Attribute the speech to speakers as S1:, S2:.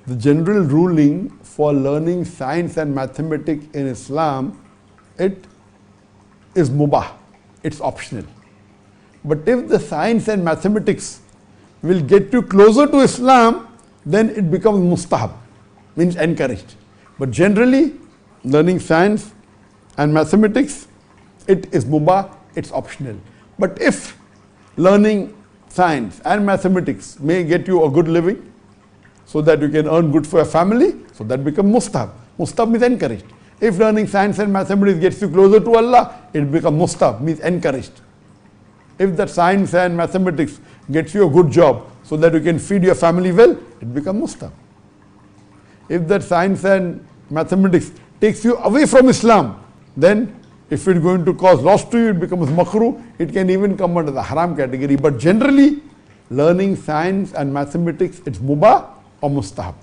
S1: The general ruling for learning science and mathematics in Islam, it is mubah, it's optional. But if the science and mathematics will get you closer to Islam, then it becomes mustahab, means encouraged. But generally, learning science and mathematics, it is mubah, it's optional. But if learning science and mathematics may get you a good living, so that you can earn good for your family, so that becomes mustahab. Mustahab means encouraged. If learning science and mathematics gets you closer to Allah, it becomes mustahab, means encouraged. If that science and mathematics gets you a good job, so that you can feed your family well, it becomes mustahab. If that science and mathematics takes you away from Islam, then if it's going to cause loss to you, it becomes makruh. It can even come under the haram category. But generally, learning science and mathematics, it's mubah or mustahab.